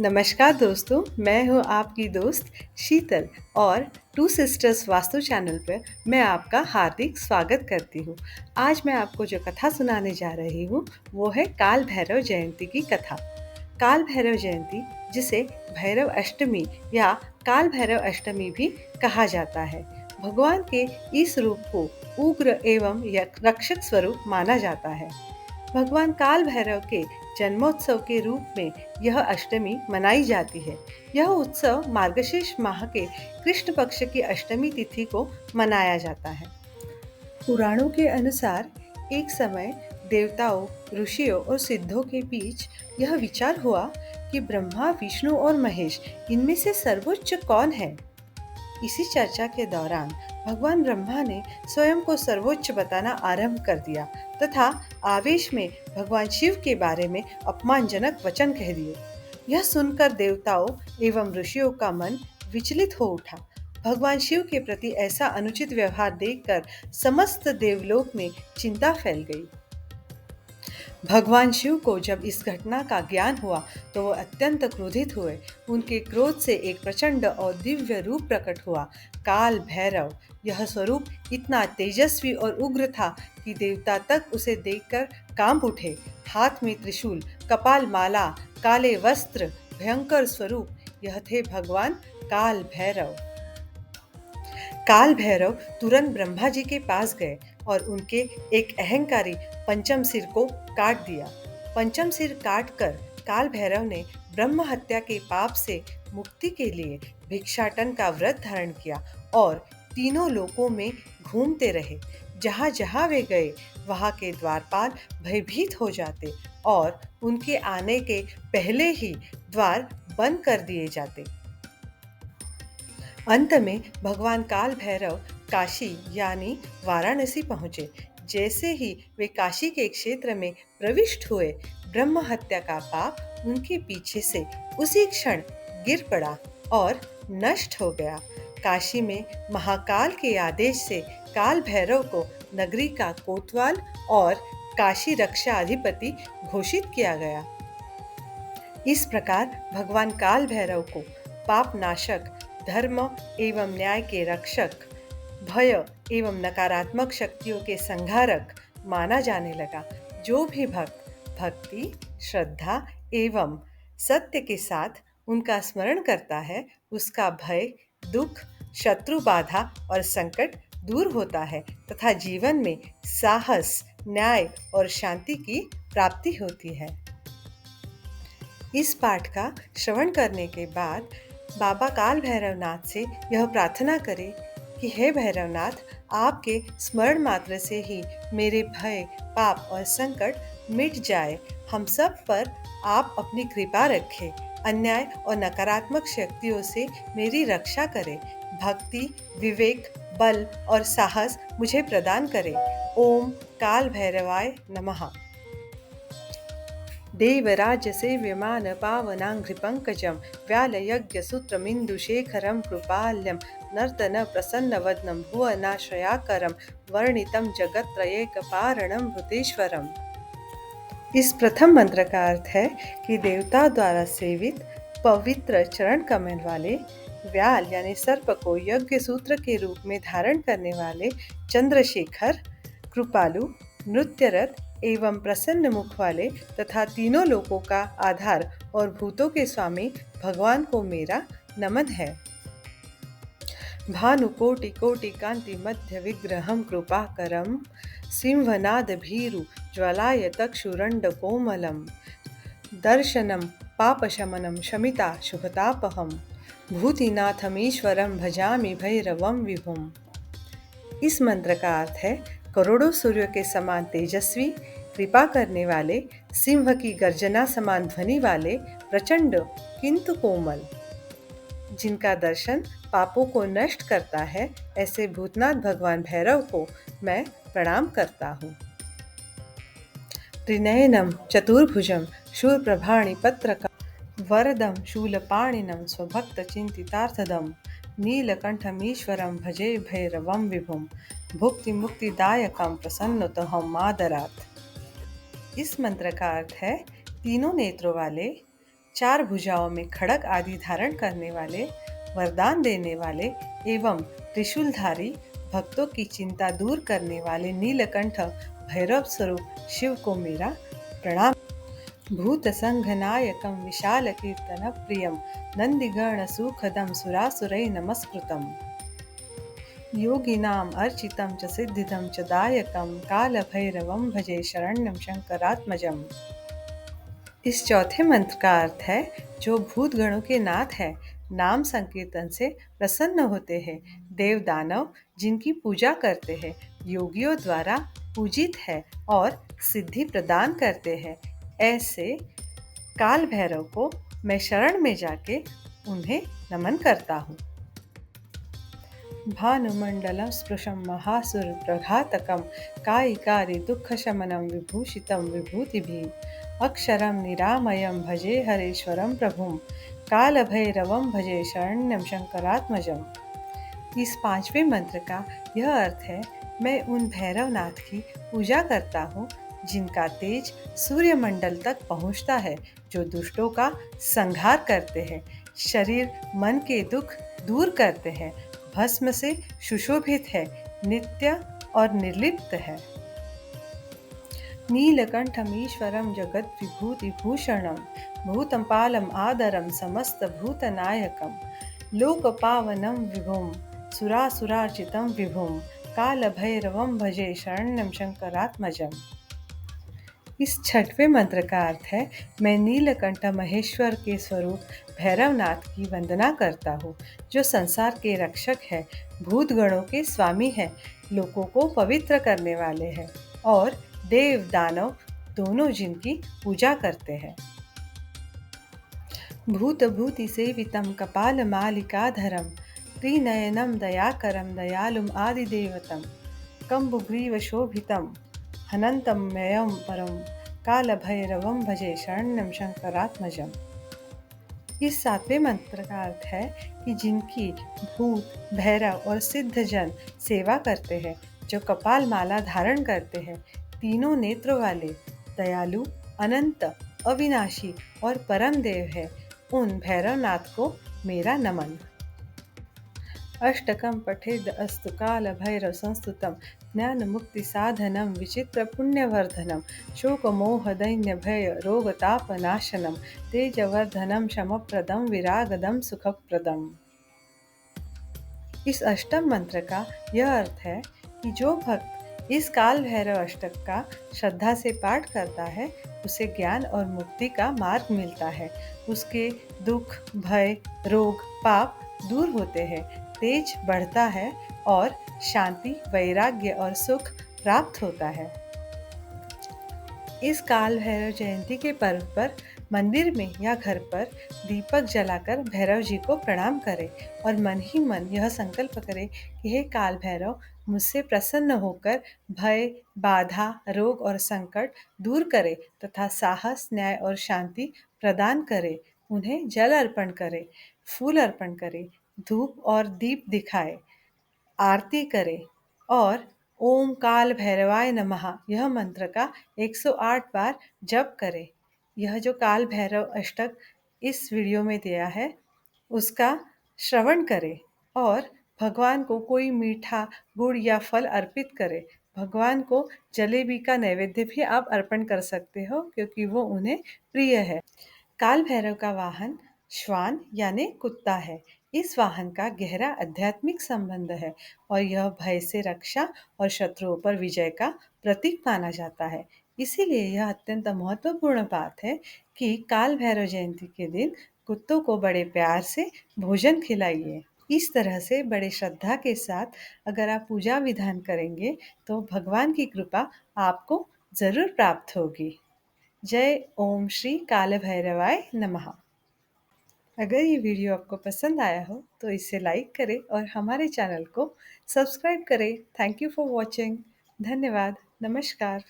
नमस्कार दोस्तों, मैं हूँ आपकी दोस्त शीतल और टू सिस्टर्स वास्तु चैनल पर मैं आपका हार्दिक स्वागत करती हूँ। आज मैं आपको जो कथा सुनाने जा रही हूँ वो है काल भैरव जयंती की कथा। काल भैरव जयंती, जिसे भैरव अष्टमी या काल भैरव अष्टमी भी कहा जाता है, भगवान के इस रूप को उग्र एवं रक्षक स्वरूप माना जाता है। भगवान काल भैरव के जन्मोत्सव के रूप में यह अष्टमी मनाई जाती है। यह उत्सव मार्गशीर्ष माह के कृष्ण पक्ष की अष्टमी तिथि को मनाया जाता है। पुराणों के अनुसार एक समय देवताओं, ऋषियों और सिद्धों के बीच यह विचार हुआ कि ब्रह्मा, विष्णु और महेश इनमें से सर्वोच्च कौन है। इसी चर्चा के दौरान भगवान ब्रह्मा ने स्वयं को सर्वोच्च बताना आरंभ कर दिया तथा आवेश में भगवान शिव के बारे में अपमानजनक वचन कह दिए। यह सुनकर देवताओं एवं ऋषियों का मन विचलित हो उठा। भगवान शिव के प्रति ऐसा अनुचित व्यवहार देखकर समस्त देवलोक में चिंता फैल गई। भगवान शिव को जब इस घटना का ज्ञान हुआ तो वो अत्यंत क्रोधित हुए। उनके क्रोध से एक प्रचंड और दिव्य रूप प्रकट हुआ, काल भैरव। यह स्वरूप इतना तेजस्वी और उग्र था कि देवता तक उसे देखकर कांप उठे। हाथ में त्रिशूल, कपाल माला, काले वस्त्र, भयंकर स्वरूप, यह थे भगवान काल भैरव। काल भैरव तुरंत ब्रह्मा जी के पास गए और उनके एक अहंकारी पंचम सिर को काट दिया। पंचम सिर काट कर काल भैरव ने ब्रह्म हत्या के पाप से मुक्ति के लिए भिक्षाटन का व्रत धारण किया और तीनों लोकों में घूमते रहे। जहाँ जहाँ वे गए वहाँ के द्वारपाल भयभीत हो जाते और उनके आने के पहले ही द्वार बंद कर दिए जाते। अंत में भगवान काल भैरव काशी यानी वाराणसी पहुंचे। जैसे ही वे काशी के क्षेत्र में प्रविष्ट हुए, ब्रह्म हत्या का पाप उनके पीछे से उसी क्षण गिर पड़ा और नष्ट हो गया। काशी में महाकाल के आदेश से काल भैरव को नगरी का कोतवाल और काशी रक्षा अधिपति घोषित किया गया। इस प्रकार भगवान काल भैरव को पाप नाशक, धर्म एवं न्याय के रक्षक, भय एवं नकारात्मक शक्तियों के संहारक माना जाने लगा। जो भी भक्त भक्ति, श्रद्धा एवं सत्य के साथ उनका स्मरण करता है, उसका भय, दुख, शत्रु बाधा और संकट दूर होता है तथा जीवन में साहस, न्याय और शांति की प्राप्ति होती है। इस पाठ का श्रवण करने के बाद बाबा काल भैरवनाथ से यह प्रार्थना करें कि हे भैरवनाथ, आपके स्मरण मात्र से ही मेरे भय, पाप और संकट मिट जाए। हम सब पर आप अपनी कृपा रखें। अन्याय और नकारात्मक शक्तियों से मेरी रक्षा करें। भक्ति, विवेक, बल और साहस मुझे प्रदान करें। ओम काल भैरवाय नमः। देवराजसेव्यमान पावनाङ्घ्रिपङ्कजं व्यालयज्ञसूत्रमिन्दुशेखरं कृपाल्यं नर्तन प्रसन्नवदनं भुवनाश्रयाकरं वर्णितं जगत्त्रयैकपारणं भूतेश्वरम्। इस प्रथम मंत्र का अर्थ है कि देवता द्वारा सेवित पवित्र चरण कमल वाले, व्याल यानी सर्प को यज्ञ सूत्र के रूप में धारण करने वाले चंद्रशेखर, कृपालु, नृत्यरत एवं प्रसन्न मुख वाले तथा तीनों लोकों का आधार और भूतों के स्वामी भगवान को मेरा नमन है। भानुकोटि कोटि कांति मध्य विग्रहं कृपाकरं सिंहनाद भीरु ज्वलाय तक्षुरंड कोमलम दर्शनम पापशमनम शमिता शुभतापहम भूतिनाथमीश्वरं भजामि भैरवं विभुम। इस मंत्र का अर्थ है करोड़ों सूर्यों के समान तेजस्वी, कृपा करने वाले, सिंह की गर्जना समान ध्वनि वाले, प्रचंड किंतु कोमल, जिनका दर्शन पापों को नष्ट करता है, ऐसे भूतनाथ भगवान भैरव को मैं प्रणाम करता हूँ। त्रिनयनम चतुर्भुजम शूलप्रभाणि पत्रकं वरदं शूलपाणिनं स्वभक्तचिन्तितार्थदं नीलकंठमीश्वरं भजे भैरवं विभुम भुक्तिमुक्तिदायकं प्रसन्नतोऽहं मादरात्। इस मंत्र का अर्थ है तीनों नेत्रों वाले, 4 भुजाओं में खड्ग आदि धारण करने वाले, वरदान देने वाले एवं त्रिशूलधारी, भक्तों की चिंता दूर करने वाले नीलकंठ भैरव स्वरूप शिव को मेरा प्रणाम। भूतसंघनायकं विशालकीर्तनप्रियं नन्दिगणसूखदं सुरासुरैः नमस्कृतम्। योगिनाम् अर्चितं च सिद्धिदं च दायकं कालभैरवं भजे शरण्यं शंकरात्मजम्। इस चौथे मंत्र का अर्थ है, जो भूत गणों के नाथ है, नाम संकीर्तन से प्रसन्न होते हैं, देव दानव जिनकी पूजा करते हैं, योगियों द्वारा पूजित है और सिद्धि प्रदान करते हैं, ऐसे काल भैरव को मैं शरण में जाके उन्हें नमन करता हूँ। भानुमण्डलं स्पृशं महासुरप्रघातकं कायिकारि दुःखशमनं विभूषितं विभूतिभिः अक्षरं निरामयं भजे हरेश्वरं प्रभुं कालभैरवं भजे शरण्यं शंकरात्मजम्। इस 5वें मंत्र का यह अर्थ है, मैं उन भैरवनाथ की पूजा करता हूँ जिनका तेज सूर्यमंडल तक पहुँचता है, जो दुष्टों का संहार करते हैं, शरीर मन के दुख दूर करते हैं, भस्म से सुशोभित है, नित्य और निर्लिप्त है। नीलकंठमीश्वरं जगद्विभूतिभूषणं भूतपालम् आदरं समस्तभूतनायकं लोकपावनं विभुं सुरासुरार्चितं विभुं कालभैरवं भजे शरण्यं शंकरात्मजम्। इस 6वें मंत्र का अर्थ है, मैं नीलकंठ महेश्वर के स्वरूप भैरवनाथ की वंदना करता हूँ, जो संसार के रक्षक है, भूत गणों के स्वामी है, लोगों को पवित्र करने वाले हैं और देव दानव दोनों जिनकी पूजा करते हैं। भूतभूति सेवितं कपालमालिकाधरं त्रिनयनं दयाकरं दयालुम् आदिदेवतं कम्बुग्रीवशोभितं हनन्तमयं परं कालभैरवं भजे शरण्यं शंकरात्मजम्। इस 7वें मंत्र का अर्थ है कि जिनकी भूत भैरव और सिद्ध जन सेवा करते हैं, जो कपाल माला धारण करते हैं, तीनों नेत्रों वाले, दयालु, अनंत, अविनाशी और परम देव है, उन भैरवनाथ को मेरा नमन। अष्टकं पठेद् अस्तु कालभैरव संस्तुतं ज्ञानमुक्तिसाधनं विचित्रपुण्यवर्धनं शोकमोहदैन्यभय रोगतापनाशनं तेजवर्धनं शमप्रदं विरागदं सुखप्रदम्। इस अष्टम मंत्र का यह अर्थ है कि जो भक्त इस काल भैरव अष्टक का श्रद्धा से पाठ करता है, उसे ज्ञान और मुक्ति का मार्ग मिलता है, उसके दुख भय रोग पाप दूर होते हैं, तेज बढ़ता है और शांति वैराग्य और सुख प्राप्त होता है। इस काल भैरव जयंती के पर्व पर मंदिर में या घर पर दीपक जलाकर भैरव जी को प्रणाम करें और मन ही मन यह संकल्प करें कि हे काल भैरव, मुझसे प्रसन्न होकर भय बाधा रोग और संकट दूर करे तथा साहस न्याय और शांति प्रदान करे। उन्हें जल अर्पण करे, फूल अर्पण करे, धूप और दीप दिखाए, आरती करें और ओम काल भैरवाय नमः यह मंत्र का 108 बार जप करें। यह जो काल भैरव अष्टक इस वीडियो में दिया है, उसका श्रवण करें और भगवान को कोई मीठा गुड़ या फल अर्पित करें। भगवान को जलेबी का नैवेद्य भी आप अर्पण कर सकते हो, क्योंकि वो उन्हें प्रिय है। काल भैरव का वाहन श्वान यानी कुत्ता है। इस वाहन का गहरा आध्यात्मिक संबंध है और यह भय से रक्षा और शत्रुओं पर विजय का प्रतीक माना जाता है। इसीलिए यह अत्यंत महत्वपूर्ण बात है कि काल भैरव जयंती के दिन कुत्तों को बड़े प्यार से भोजन खिलाइए। इस तरह से बड़े श्रद्धा के साथ अगर आप पूजा विधान करेंगे तो भगवान की कृपा आपको जरूर प्राप्त होगी। जय ओम श्री काल भैरवाय नमः। अगर ये वीडियो आपको पसंद आया हो तो इसे लाइक करें और हमारे चैनल को सब्सक्राइब करें। Thank you for watching. धन्यवाद। नमस्कार।